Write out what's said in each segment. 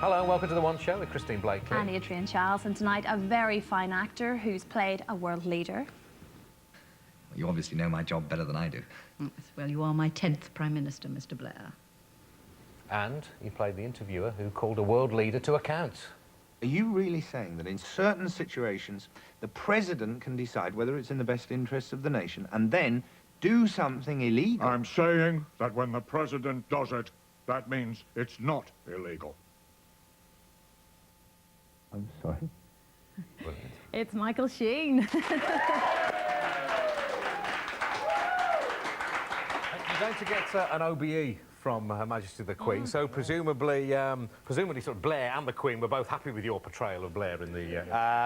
Hello and welcome to The One Show with Christine Blakely. And Adrian Charles, and tonight a very fine actor who's played a world leader. You obviously know my job better than I do. Well, you are my 10th Prime Minister, Mr. Blair. And you played the interviewer who called a world leader to account. Are you really saying that in certain situations the president can decide whether it's in the best interests of the nation and then do something illegal? I'm saying that when the president does it, that means it's not illegal. I'm sorry? Brilliant. It's Michael Sheen. You're going to get an OBE from Her Majesty the Queen, so presumably sort of Blair and the Queen were both happy with your portrayal of Blair in the...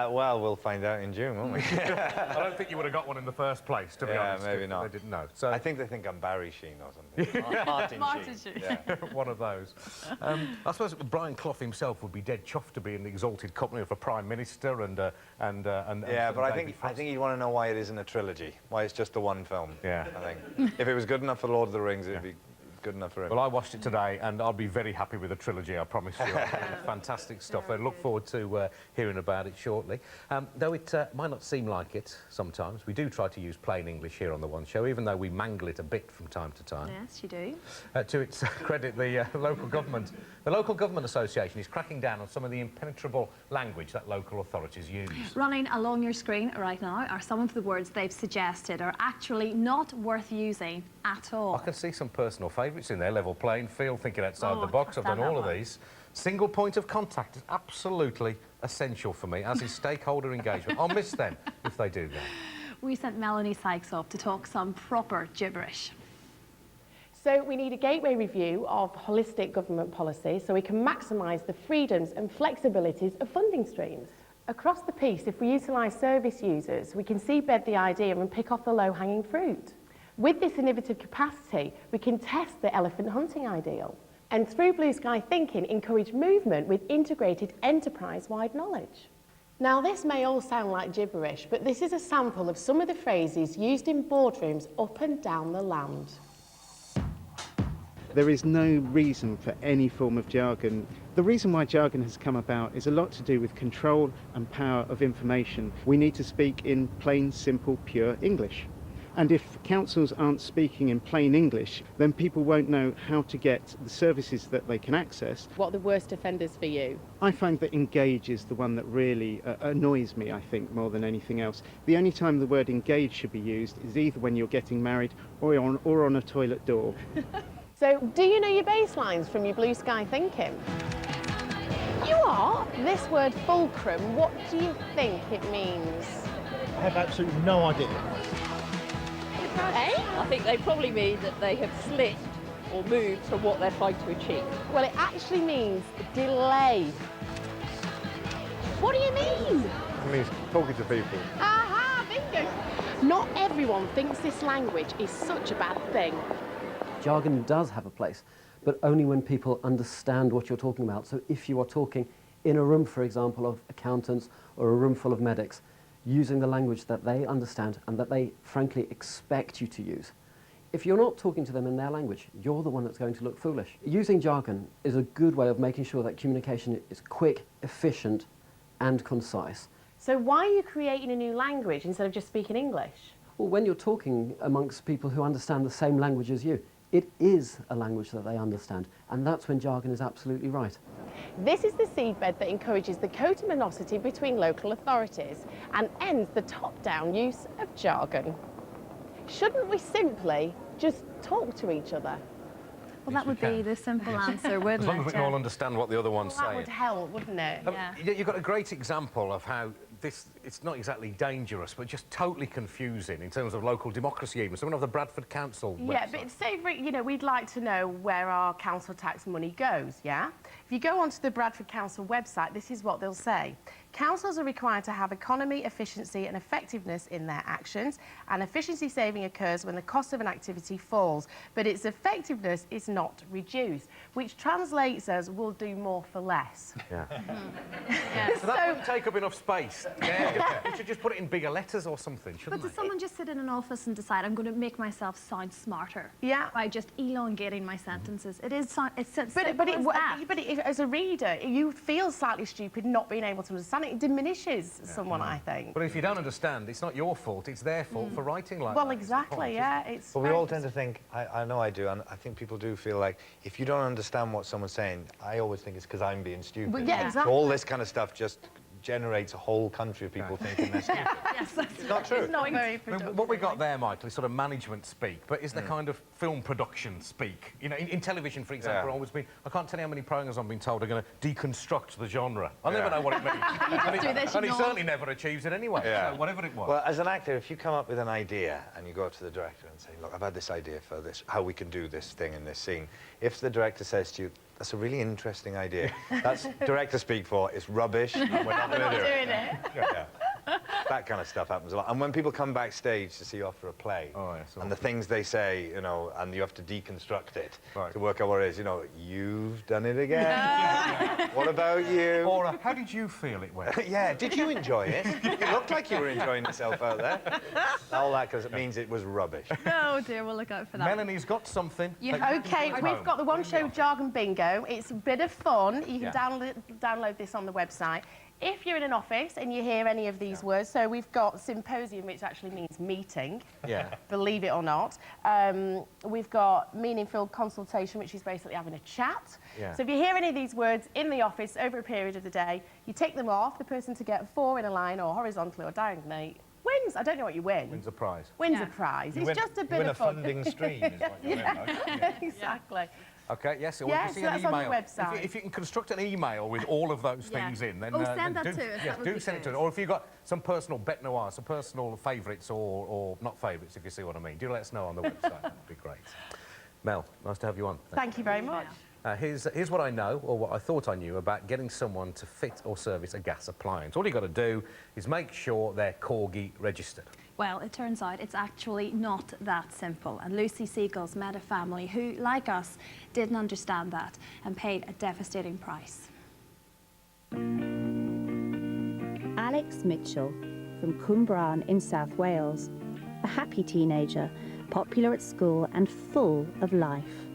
Well, we'll find out in June, won't we? I don't think you would have got one in the first place, to be honest. Maybe not. They didn't know. So I think they think I'm Barry Sheen or something. Martin Sheen. Yeah. one of those. I suppose Brian Clough himself would be dead chuffed to be in the exalted company of a Prime Minister and Yeah, but I think you want to know why it isn't a trilogy, why it's just the one film. Yeah. I think. If it was good enough for Lord of the Rings, it'd be good enough for him. Well, I watched it today, and I'll be very happy with the trilogy, I promise you. Fantastic stuff. I look forward to hearing about it shortly. Though it might not seem like it sometimes, we do try to use plain English here on The One Show, even though we mangle it a bit from time to time. Yes, you do. To its credit, the local government association is cracking down on some of the impenetrable language that local authorities use. Running along your screen right now are some of the words they've suggested are actually not worth using at all. I can see some personal favourites in there. Level playing field, thinking outside the box. I've done all of these. Single point of contact is absolutely essential for me, as is stakeholder engagement. I'll miss them if they do that. We sent Melanie Sykes up to talk some proper gibberish. So we need a gateway review of holistic government policy so we can maximise the freedoms and flexibilities of funding streams. Across the piece, if we utilise service users, we can seedbed the idea and pick off the low-hanging fruit. With this innovative capacity, we can test the elephant hunting ideal. And through blue sky thinking, encourage movement with integrated enterprise-wide knowledge. Now, this may all sound like gibberish, but this is a sample of some of the phrases used in boardrooms up and down the land. There is no reason for any form of jargon. The reason why jargon has come about is a lot to do with control and power of information. We need to speak in plain, simple, pure English. And if councils aren't speaking in plain English, then people won't know how to get the services that they can access. What are the worst offenders for you? I find that engage is the one that really annoys me, I think, more than anything else. The only time the word engage should be used is either when you're getting married or on a toilet door. So, do you know your baselines from your blue sky thinking? You are? This word fulcrum, what do you think it means? I have absolutely no idea. Eh? I think they probably mean that they have slipped or moved from what they're trying to achieve. Well, it actually means delay. What do you mean? It means talking to people. Aha, bingo! Not everyone thinks this language is such a bad thing. Jargon does have a place, but only when people understand what you're talking about. So if you are talking in a room, for example, of accountants or a room full of medics, using the language that they understand and that they, frankly, expect you to use. If you're not talking to them in their language, you're the one that's going to look foolish. Using jargon is a good way of making sure that communication is quick, efficient, and concise. So why are you creating a new language instead of just speaking English? Well, when you're talking amongst people who understand the same language as you, it is a language that they understand, and that's when jargon is absolutely right. This is the seedbed that encourages the coterminosity between local authorities and ends the top-down use of jargon. Shouldn't we simply just talk to each other? Well, that would be the simple answer, wouldn't it? As long as we can all understand what the other one's saying. That would help, wouldn't it? Yeah. You've got a great example of how it's not exactly dangerous, but just totally confusing in terms of local democracy even. Someone of the Bradford Council Yeah, website. but say, you know, we'd like to know where our council tax money goes, yeah? If you go onto the Bradford Council website, this is what they'll say. Councils are required to have economy, efficiency and effectiveness in their actions, and efficiency saving occurs when the cost of an activity falls, but its effectiveness is not reduced, which translates as we'll do more for less. Yeah. So that wouldn't take up enough space Yeah, you should just put it in bigger letters or something, But shouldn't does they? someone just sit in an office and decide I'm going to make myself sound smarter? Yeah. By just elongating my sentences. It is. It's as But simple as that. as a reader, you feel slightly stupid not being able to understand it. It diminishes someone, I think. But if you don't understand, it's not your fault, it's their fault for writing like Well, that. exactly, yeah. It's But we all tend to think, I know I do, and I think people do feel like if you don't understand what someone's saying, I always think it's because I'm being stupid. Well, yeah, exactly. So all this kind of stuff just generates a whole country of people thinking they're stupid. Yes, that's It's not true. It's not very I mean, productive. what we got there, Michael, is sort of management speak, but is the kind of film production speak. You know, in television, for example, always been. I can't tell you how many programmes I've been told are going to deconstruct the genre. I never know what it means. and he certainly never achieves it anyway. So whatever it was. Well, as an actor, if you come up with an idea and you go to the director and say, look, I've had this idea for this, how we can do this thing in this scene. If the director says to you, that's a really interesting idea. That's director speak for, it's rubbish, and we're not going to do it. Yeah. That kind of stuff happens a lot. And when people come backstage to see you after a play, and the things they say, you know, and you have to deconstruct it to work out what it is, you know, you've done it again. What about you? Or how did you feel it went? Yeah, did you enjoy it? You looked like you were enjoying yourself out there. All that because it means it was rubbish. Oh dear, we'll look out for that. Melanie's got something. Okay, we've got the One Show Jargon Bingo. It's a bit of fun. You can download this on the website. If you're in an office and you hear any of these words, so we've got symposium, which actually means meeting, believe it or not. We've got meaningful consultation, which is basically having a chat. So if you hear any of these words in the office over a period of the day, you take them off, the person to get 4 in a line or horizontally or diagonally wins. I don't know what you win. Wins a prize. Wins a prize. It's just a bit of fun. You win a funding stream is what you win, Exactly. Okay, yes, so Yeah, we'll see so an that's email. on the website. If you can construct an email with all of those things in, then send that do, to us. Yes, That would do be send it to good. us. Or if you've got some personal bête noire, some personal favourites or not favourites, if you see what I mean, do let us know on the website. That would be great. Mel, nice to have you on. Thank you very much. Here's what I know, or what I thought I knew, about getting someone to fit or service a gas appliance. All you've got to do is make sure they're Corgi registered. Well, it turns out it's actually not that simple. And Lucy Siegel's met a family who, like us, didn't understand that and paid a devastating price. Alex Mitchell from Cwmbran in South Wales, a happy teenager, popular at school and full of life.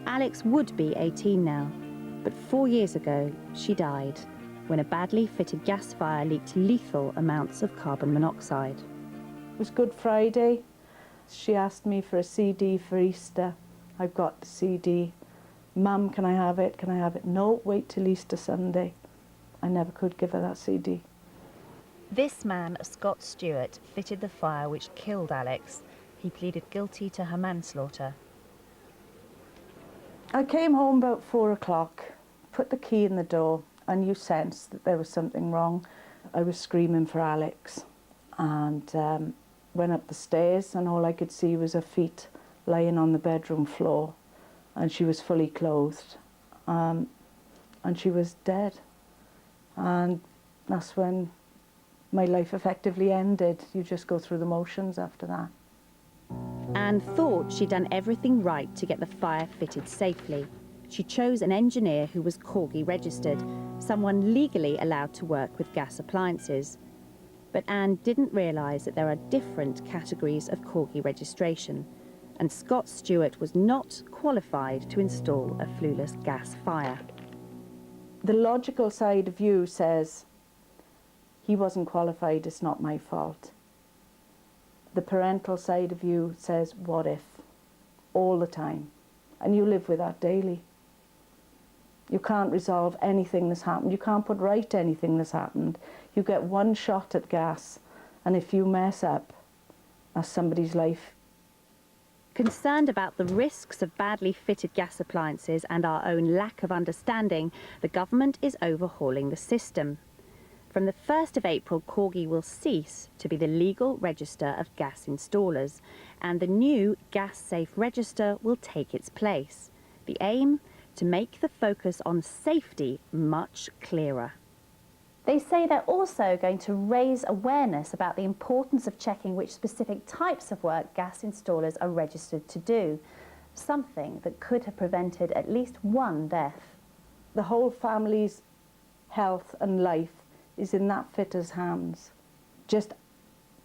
Alex would be 18 now, but 4 years ago she died when a badly fitted gas fire leaked lethal amounts of carbon monoxide. It was Good Friday. She asked me for a CD for Easter. I've got the CD. Mum, can I have it? Can I have it? No, wait till Easter Sunday. I never could give her that CD. This man, Scott Stewart, fitted the fire which killed Alex. He pleaded guilty to her manslaughter. I came home about 4 o'clock, put the key in the door, and you sensed that there was something wrong. I was screaming for Alex and went up the stairs, and all I could see was her feet lying on the bedroom floor, and she was fully clothed, and she was dead. And that's when my life effectively ended. You just go through the motions after that. Anne thought she'd done everything right to get the fire fitted safely. She chose an engineer who was Corgi registered, someone legally allowed to work with gas appliances. But Anne didn't realise that there are different categories of Corgi registration, and Scott Stewart was not qualified to install a flueless gas fire. The logical side of you says, he wasn't qualified, it's not my fault. The parental side of you says, what if? All the time. And you live with that daily. You can't resolve anything that's happened. You can't put right anything that's happened. You get one shot at gas, and if you mess up, that's somebody's life. Concerned about the risks of badly fitted gas appliances and our own lack of understanding, the government is overhauling the system. From the 1st of April, Corgi will cease to be the legal register of gas installers, and the new Gas Safe Register will take its place. The aim? To make the focus on safety much clearer. They say they're also going to raise awareness about the importance of checking which specific types of work gas installers are registered to do, something that could have prevented at least one death. The whole family's health and life is in that fitter's hands. Just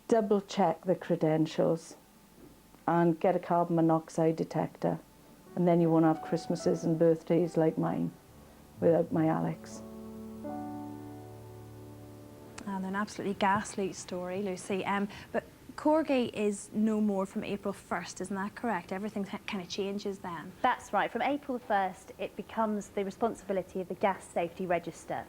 double check the credentials and get a carbon monoxide detector, and then you won't have Christmases and birthdays like mine without my Alex. And an absolutely ghastly story, Lucy. But Corgi is no more from April 1st, isn't that correct? Everything kind of changes then. That's right. From April 1st, it becomes the responsibility of the Gas Safety Register.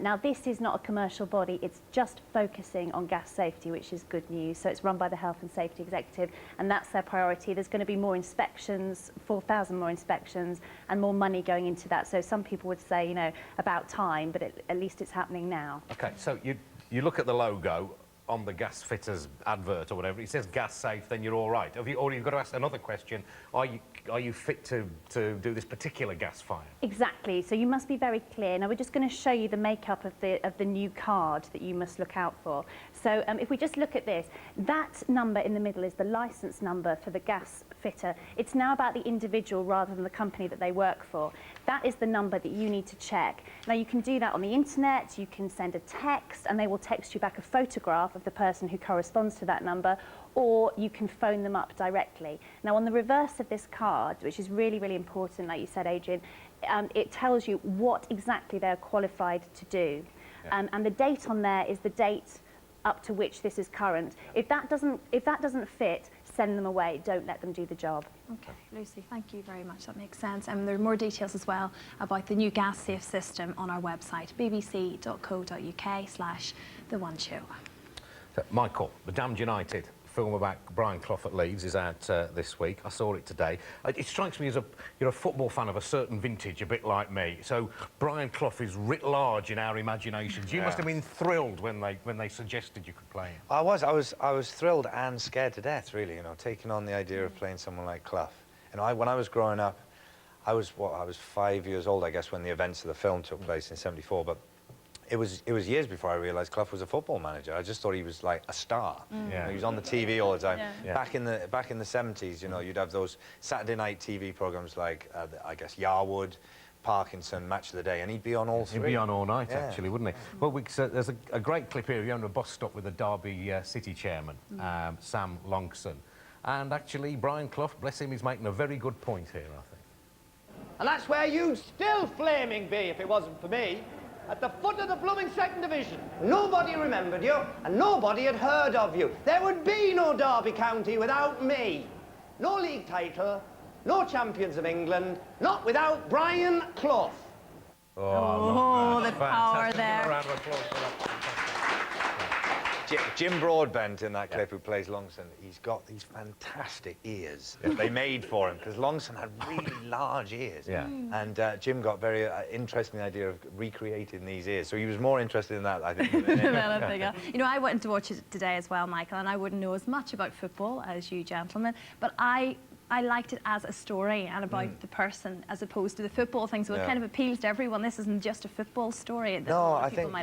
Now, this is not a commercial body. It's just focusing on gas safety, which is good news. So it's run by the Health and Safety Executive, and that's their priority. There's going to be more inspections, 4,000 more inspections, and more money going into that. So some people would say, you know, about time, but at least it's happening now. OK, so you look at the logo on the gas fitters advert or whatever, it says gas safe, then you're all right. Or you've got to ask another question, are you fit to do this particular gas fire? Exactly, so you must be very clear. Now we're just going to show you the makeup of the new card that you must look out for. So if we just look at this, that number in the middle is the licence number for the gas fitter. It's now about the individual rather than the company that they work for. That is the number that you need to check. Now you can do that on the internet, you can send a text and they will text you back a photograph of the person who corresponds to that number, or you can phone them up directly. Now on the reverse of this card, which is really, really important, like you said, Adrian, it tells you what exactly they're qualified to do. Yeah. And the date on there is the date up to which this is current. If that doesn't fit, send them away. Don't let them do the job. OK, Lucy, thank you very much. That makes sense. And there are more details as well about the new gas safe system on our website, bbc.co.uk/The One Show. So, Michael, The Damned United film about Brian Clough at Leeds is out this week. I saw it today. It strikes me as you're a football fan of a certain vintage, a bit like me. So Brian Clough is writ large in our imaginations. You must have been thrilled when they suggested you could play him. I was thrilled and scared to death, really. You know, taking on the idea of playing someone like Clough. And when I was growing up, I was 5 years old, I guess, when the events of the film took place in '74. But it was years before I realised Clough was a football manager. I just thought he was like a star. Yeah. You know, he was on the TV all the time. Yeah. Back in the '70s, you know, you'd have those Saturday night TV programmes like I guess Yarwood, Parkinson, Match of the Day, and he'd be on all three. He'd be on all night, actually, wouldn't he? Well, there's a great clip here of you on a bus stop with the Derby City chairman, Sam Longson. And actually, Brian Clough, bless him, he's making a very good point here, I think. And that's where you'd still flaming be if it wasn't for me. At the foot of the blooming second division. Nobody remembered you, and nobody had heard of you. There would be no Derby County without me. No league title, no champions of England, not without Brian Clough. Oh, the power there. Round of applause for that. Jim Broadbent in that clip, who plays Longson, he's got these fantastic ears that they made for him, because Longson had really large ears. Yeah. And Jim got very interesting idea of recreating these ears. So he was more interested in that, I think, than anything. You know, I went to watch it today as well, Michael, and I wouldn't know as much about football as you gentlemen, but I liked it as a story and about the person as opposed to the football thing, so it kind of appeals to everyone. This isn't just a football story. No, I think,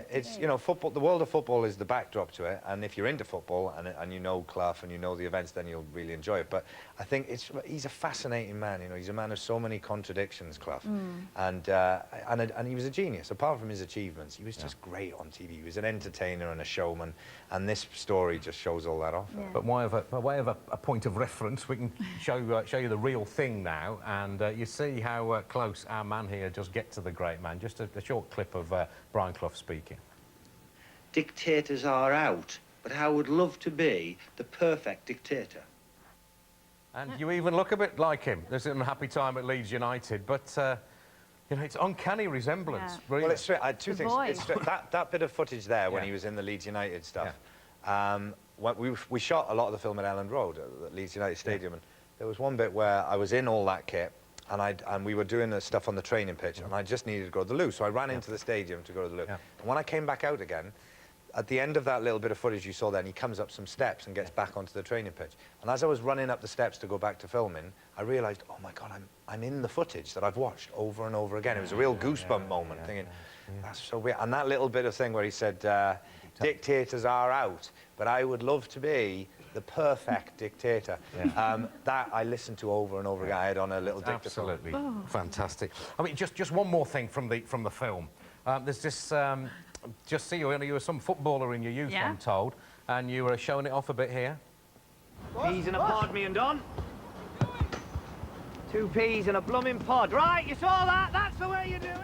it's, you know, football, the world of football is the backdrop to it, and if you're into football and you know Clough and you know the events, then you'll really enjoy it. But I think he's a fascinating man, you know, he's a man of so many contradictions, Clough, and he was a genius. Apart from his achievements, he was just great on TV. He was an entertainer and a showman, and this story just shows all that off. Yeah. But by way of a point of reference, we can show you the real thing now, and you see how close our man here does get to the great man. Just a short clip of Brian Clough speaking. Dictators are out, but I would love to be the perfect dictator. And you even look a bit like him. There's an unhappy time at Leeds United, but you know, it's uncanny resemblance. Really. Well, it's straight. I had two things. voice. That bit of footage there when he was in the Leeds United stuff. We shot a lot of the film at Elland Road at Leeds United Stadium, and there was one bit where I was in all that kit, and we were doing the stuff on the training pitch, and I just needed to go to the loo, so I ran into the stadium to go to the loo. And when I came back out again, at the end of that little bit of footage you saw then, he comes up some steps and gets back onto the training pitch. And as I was running up the steps to go back to filming, I realised, oh my God, I'm in the footage that I've watched over and over again. It was a real goosebump moment, thinking, that's so weird. And that little bit of thing where he said, dictators are out, but I would love to be the perfect dictator. That I listened to over and over again. I had on a little dictaphone. Absolutely fantastic. I mean, just one more thing from the film. There's this just see you were some footballer in your youth, Yeah. I'm told, and you were showing it off a bit here. Peas in a pod, me and Don. 2 peas in a blooming pod. Right, you saw that? That's the way you do it.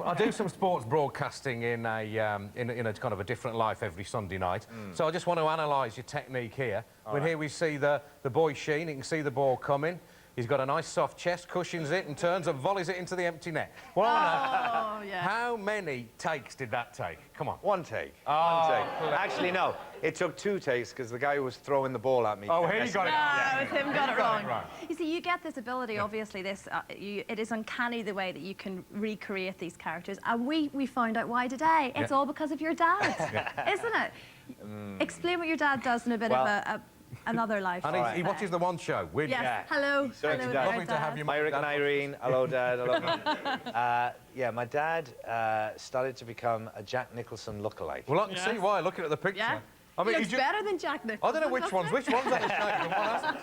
I do some sports broadcasting in a kind of a different life every Sunday night. So I just want to analyse your technique here. Here we see the boy Sheen. You can see the ball coming. He's got a nice soft chest, cushions it, and turns and volleys it into the empty net. Well, how many takes did that take? Come on. 1 take. Oh, 1 take. Actually, no. It took 2 takes because the guy who was throwing the ball at me. Oh, he got it. No, it's him got it wrong. Right. You see, you get this ability, obviously, it is uncanny the way that you can recreate these characters. And we found out why today. It's all because of your dad, isn't it? Explain what your dad does in a bit of another life. And he watches the one show. Yes. Hello. Hello, Lovely to have you, Myrick and Irene. Hello, Dad. Hello, Mum. Yeah, my dad started to become a Jack Nicholson lookalike. Well, I can see why, looking at the picture. Yeah. I mean, he looks better than Jack Nicholson. I don't know which one's which one's on the show. and what hasn't.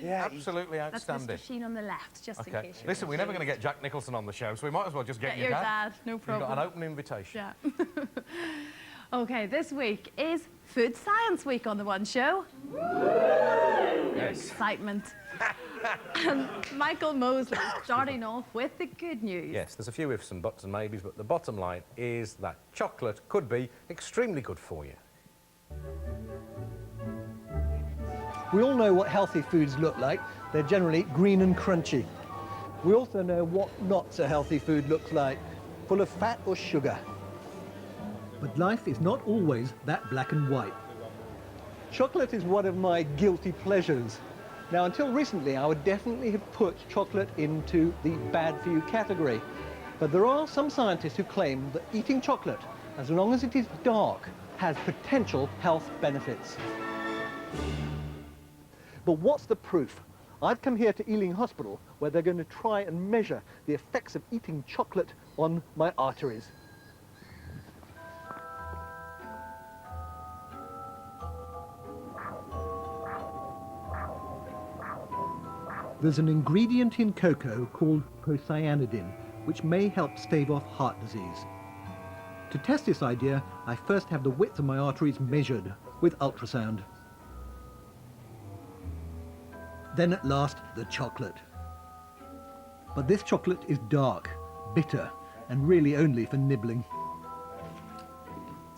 Yeah, absolutely outstanding. That's Mr. Sheen on the left, just in case. Listen, we're never going to get Jack Nicholson on the show, so we might as well just get your dad. No problem. You've got an open invitation. Yeah. Okay, this week is Food Science Week on The One Show. Yes. Excitement. And Michael Mosley starting off with the good news. Yes, there's a few ifs and buts and maybes, but the bottom line is that chocolate could be extremely good for you. We all know what healthy foods look like. They're generally green and crunchy. We also know what not so healthy food looks like, full of fat or sugar. But life is not always that black and white. Chocolate is one of my guilty pleasures. Now, until recently, I would definitely have put chocolate into the bad-for-you category. But there are some scientists who claim that eating chocolate, as long as it is dark, has potential health benefits. But what's the proof? I've come here to Ealing Hospital, where they're going to try and measure the effects of eating chocolate on my arteries. There's an ingredient in cocoa called procyanidin, which may help stave off heart disease. To test this idea, I first have the width of my arteries measured with ultrasound. Then at last, the chocolate. But this chocolate is dark, bitter, and really only for nibbling.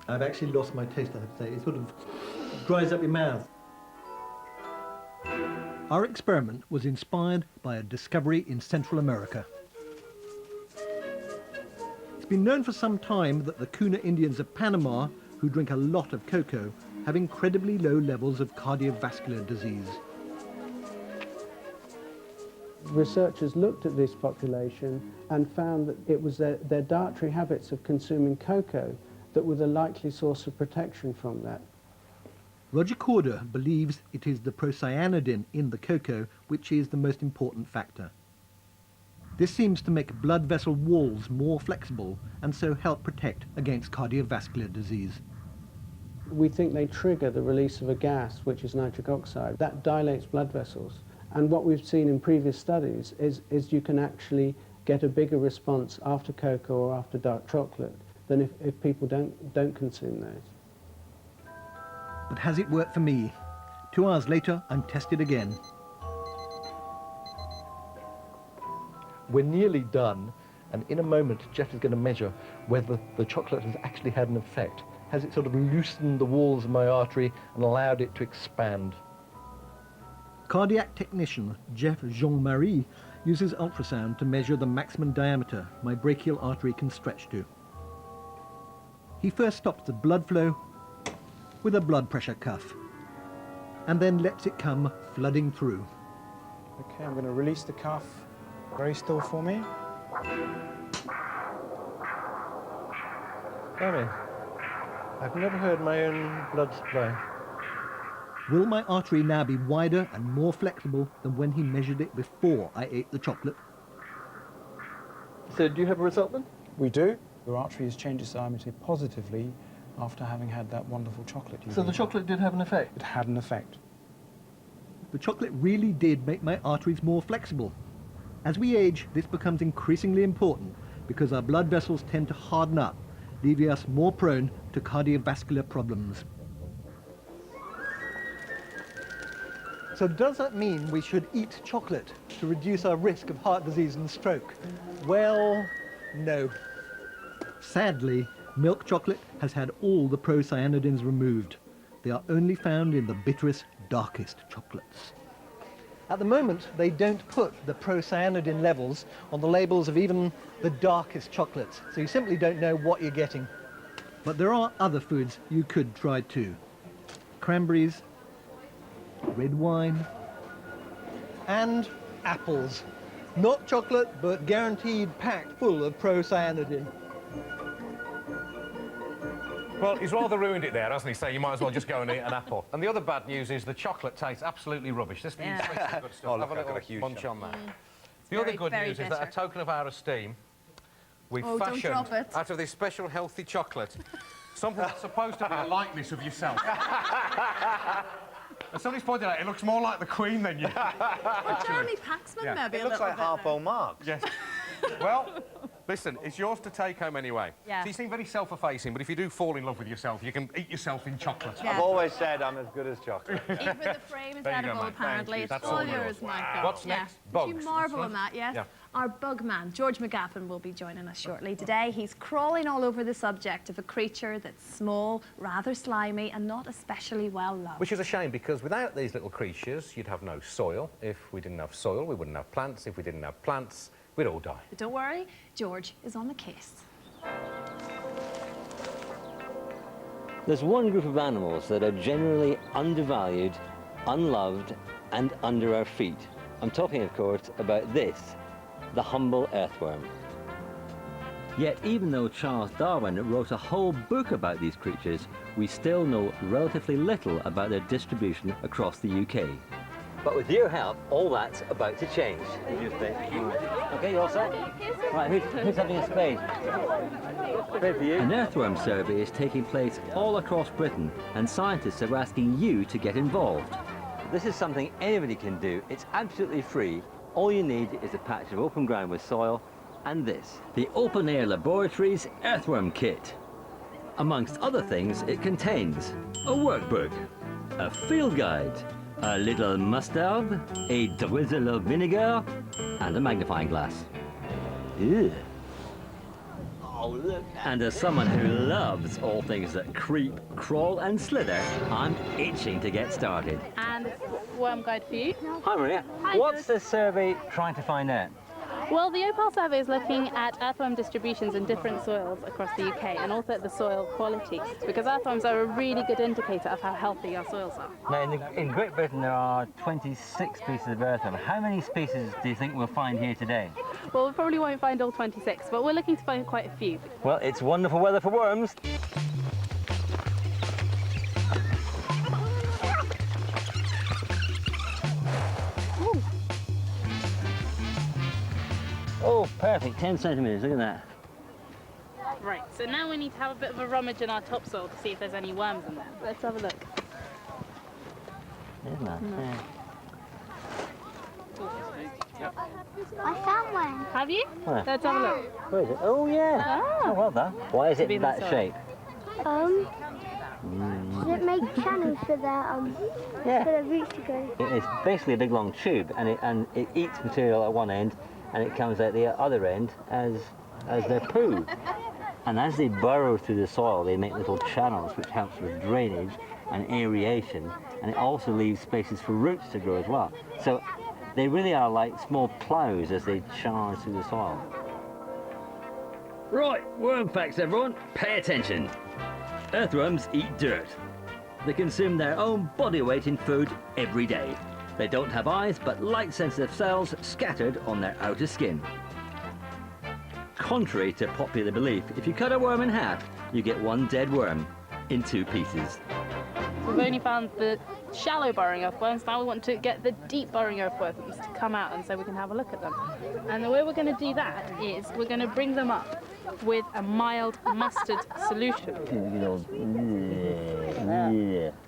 I've actually lost my taste, I have to say. It sort of dries up your mouth. Our experiment was inspired by a discovery in Central America. It's been known for some time that the Kuna Indians of Panama, who drink a lot of cocoa, have incredibly low levels of cardiovascular disease. Researchers looked at this population and found that it was their dietary habits of consuming cocoa that were the likely source of protection from that. Roger Corder believes it is the procyanidin in the cocoa which is the most important factor. This seems to make blood vessel walls more flexible and so help protect against cardiovascular disease. We think they trigger the release of a gas, which is nitric oxide. That dilates blood vessels. And what we've seen in previous studies is you can actually get a bigger response after cocoa or after dark chocolate than if people don't consume those. But has it worked for me? 2 hours later, I'm tested again. We're nearly done, and in a moment, Jeff is going to measure whether the chocolate has actually had an effect. Has it sort of loosened the walls of my artery and allowed it to expand? Cardiac technician Jeff Jean-Marie uses ultrasound to measure the maximum diameter my brachial artery can stretch to. He first stops the blood flow with a blood pressure cuff, and then lets it come flooding through. Okay, I'm going to release the cuff. Very still for me. Sorry, I've never heard my own blood supply. Will my artery now be wider and more flexible than when he measured it before I ate the chocolate? So do you have a result then? We do. Your artery has changed its diameter positively after having had that wonderful chocolate. So the chocolate did have an effect? It had an effect. The chocolate really did make my arteries more flexible. As we age, this becomes increasingly important because our blood vessels tend to harden up, leaving us more prone to cardiovascular problems. So does that mean we should eat chocolate to reduce our risk of heart disease and stroke? Well, no. Sadly, milk chocolate has had all the procyanidins removed. They are only found in the bitterest, darkest chocolates. At the moment, they don't put the procyanidin levels on the labels of even the darkest chocolates, so you simply don't know what you're getting. But there are other foods you could try too. Cranberries, red wine, and apples. Not chocolate, but guaranteed packed full of procyanidin. Well, he's rather ruined it there, hasn't he? So you might as well just go and eat an apple. And the other bad news is the chocolate tastes absolutely rubbish. This means good stuff. Oh, look, Have a I've got a little huge munch one. on that. The other good news is that a token of our esteem, we've fashioned out of this special healthy chocolate something that's supposed to be a likeness of yourself. And somebody's pointed out it looks more like the Queen than you. Charlie Paxman, maybe it looks like Harpo Marx. Yes. Well, listen, it's yours to take home anyway. Yeah. So you seem very self-effacing, but if you do fall in love with yourself, you can eat yourself in chocolate. Yeah. I've always said I'm as good as chocolate. Even the frame is There you go, edible, mate. apparently. Thank you. It's That's all all yours, yours. Michael. What's next? Don't Bugs. you marvel That's on that, yes? Yeah. Our bug man, George McGaffin, will be joining us shortly. Today, he's crawling all over the subject of a creature that's small, rather slimy, and not especially well loved. Which is a shame, because without these little creatures, you'd have no soil. If we didn't have soil, we wouldn't have plants. If we didn't have plants, we'd all die. But don't worry, George is on the case. There's one group of animals that are generally undervalued, unloved, and under our feet. I'm talking, of course, about this, the humble earthworm. Yet even though Charles Darwin wrote a whole book about these creatures, we still know relatively little about their distribution across the UK. But with your help, all that's about to change. Okay, you all set? Right, who's having a spade? Spade for you. An earthworm survey is taking place all across Britain, and scientists are asking you to get involved. This is something anybody can do. It's absolutely free. All you need is a patch of open ground with soil, and this, the Open Air Laboratories Earthworm Kit. Amongst other things, it contains a workbook, a field guide, a little mustard, a drizzle of vinegar, and a magnifying glass. Ew. Oh, look. And as someone who loves all things that creep, crawl, and slither, I'm itching to get started. And worm guide for you. Hi, Maria. What's the survey trying to find out? Well, the OPAL survey is looking at earthworm distributions in different soils across the UK and also at the soil quality, because earthworms are a really good indicator of how healthy our soils are. Now, in Great Britain, there are 26 species of earthworm. How many species do you think we'll find here today? Well, we probably won't find all 26, but we're looking to find quite a few. Well, it's wonderful weather for worms. Oh, perfect, 10 centimetres, look at that. Right, so now we need to have a bit of a rummage in our topsoil to see if there's any worms in there. Let's have a look. Isn't that? No. Yeah. I found one. Have you? Where? Let's have a look. Where is it? Oh, yeah. Ah. Oh, well done. Why is it Be in that the soil. shape? Does it make channels for the roots to go? It's basically a big long tube, and it eats material at one end, and it comes out the other end as their poo. And as they burrow through the soil, they make little channels, which helps with drainage and aeration, and it also leaves spaces for roots to grow as well. So they really are like small ploughs as they charge through the soil. Right, worm facts, everyone. Pay attention. Earthworms eat dirt. They consume their own body weight in food every day. They don't have eyes, but light-sensitive cells scattered on their outer skin. Contrary to popular belief, if you cut a worm in half, you get one dead worm in 2 pieces. We've only found the shallow burrowing earthworms, now we want to get the deep burrowing earthworms to come out and so we can have a look at them. And the way we're going to do that is we're going to bring them up with a mild mustard solution.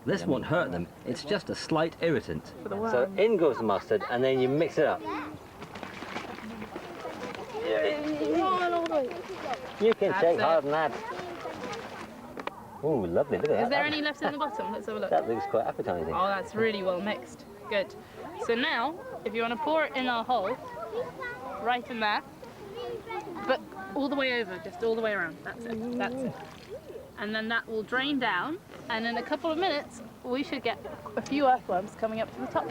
This won't hurt them, it's just a slight irritant. For the worm. So in goes the mustard, and then you mix it up. You can shake hard than that. Oh, lovely. Look at that. Is there any left in the bottom? Let's have a look. That looks quite appetizing. Oh, that's really well mixed. Good. So now, if you want to pour it in our hole, right in there, but all the way over, just all the way around. That's it. That's it. And then that will drain down, and in a couple of minutes, we should get a few earthworms coming up to the top.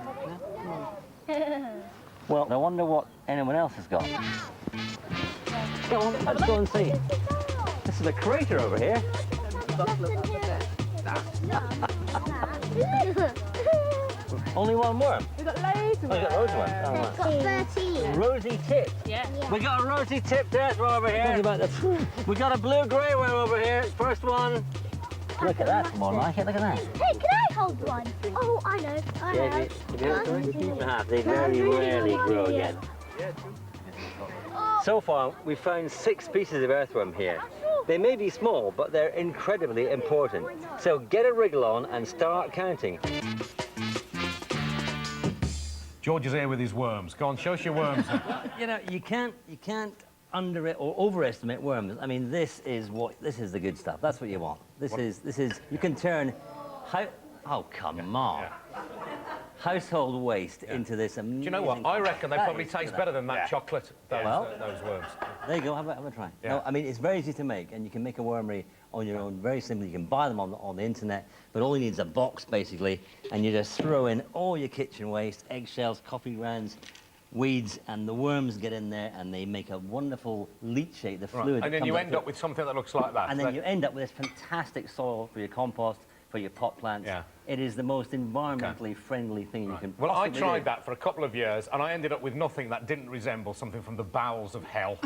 Well, I wonder what anyone else has got. Go on, let's go and see. This is a crater over here. Only one worm? We've got loads of Oh, you got loads of worms. Oh, right. Got 13. Rosy tip. Yeah. We got a rosy tipped earthworm over here. We got a blue grey worm over here. First one. Look at that, more like it. Look at that. Hey, can I hold one? Oh, I know. I know. They very rarely grow again. So far, we've found 6 pieces of earthworm here. They may be small, but they're incredibly important. So get a wriggle on and start counting. George is here with his worms. Go on, show us your worms. You know, you can't under or overestimate worms. I mean, this is the good stuff. That's what you want. This is you can turn oh, come on. Household waste into this amazing... Do you know what? I reckon they probably taste better than that chocolate, those worms. There you go, have a try. Yeah. No, I mean, it's very easy to make, and you can make a wormery on your own very simply. You can buy them on the internet, but all you need is a box, basically, and you just throw in all your kitchen waste, eggshells, coffee grounds, weeds, and the worms get in there, and they make a wonderful leachate, the fluid. And then you end up with something that looks like that. And then you end up with this fantastic soil for your compost, for your pot plants. Yeah. It is the most environmentally friendly thing you can Well, I possibly tried do. that for a couple of years, and I ended up with nothing that didn't resemble something from the bowels of hell.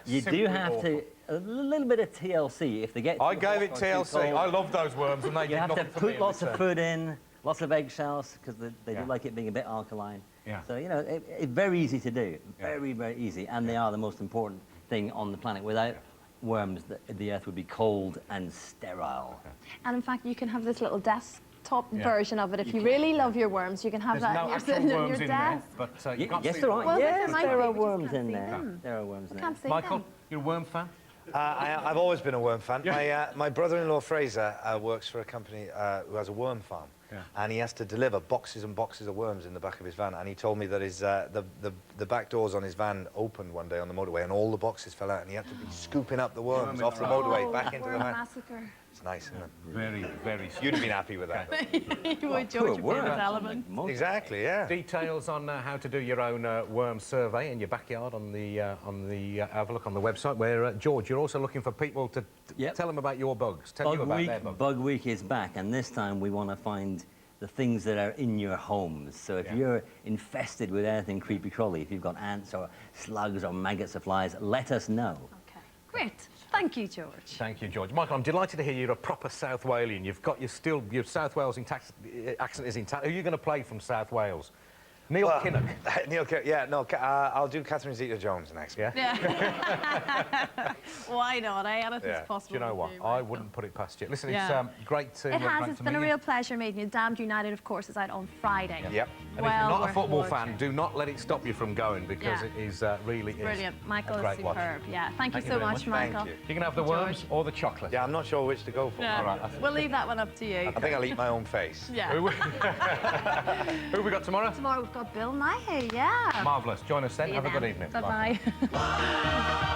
You do have to, a little bit of TLC if they get... I gave it TLC. I love those worms, and they You did have to nothing for me put in lots of return. food in, lots of eggshells, because they do like it being a bit alkaline. Yeah. So, you know, it's very easy to do. Very, very easy. And they are the most important thing on the planet. Without worms, the Earth would be cold and sterile. And in fact, you can have this little desktop version of it. If you really love your worms, you can have There's that no you're actual sitting worms at your in there, desk. but you can't yes, see there them. are. Well, Yes, there there might are be, we just worms can't in see there. them. There are worms in there. Can't see Michael, them. you're a worm fan? I've always been a worm fan. My brother-in-law Fraser works for a company who has a worm farm, and he has to deliver boxes and boxes of worms in the back of his van. And he told me that his the back doors on his van opened one day on the motorway, and all the boxes fell out, and he had to be scooping up the worms off the motorway back into the van. Massacre. It's nice, isn't it? Very, very. You'd have been happy with that. You would, George, would be in his element. Exactly, yeah. Details on how to do your own worm survey in your backyard on the have a look on the website. Where George, you're also looking for people to tell them about your bugs. Tell you about their bugs. Bug Week is back, and this time we want to find the things that are in your homes. So if you're infested with anything creepy crawly, if you've got ants or slugs or maggots or flies, let us know. Okay, great. Thank you, George. Thank you, George. Michael, I'm delighted to hear you're a proper South Walian. You've got your South Wales accent is intact. Who are you going to play from South Wales? Neil Kinnock. Neil Kinnock, yeah, no, I'll do Catherine Zeta-Jones next. Yeah? Why not, eh? Anything's Yeah. possible. Do you know what? to do, I wouldn't put it past you. Listen, Yeah. it's great to It has. great It's to been meet a you. real pleasure meeting you. Damned United, of course, is out on Friday. Yep. And if Well you're not a worth football watching. fan, do not let it stop you from going, because Yeah. it is really Brilliant. is Michael a is great watch. superb. Yeah. Thank you so very much, Michael. Thank you. You can have the worms or the chocolate. Yeah, I'm not sure which to go for. Yeah. All right. We'll leave that one up to you. I think I'll eat my own face. Yeah. Who have we got tomorrow? Tomorrow we've got Bill Nighy. Yeah. Marvellous. Join us then. See you Have a good then. evening. Bye-bye.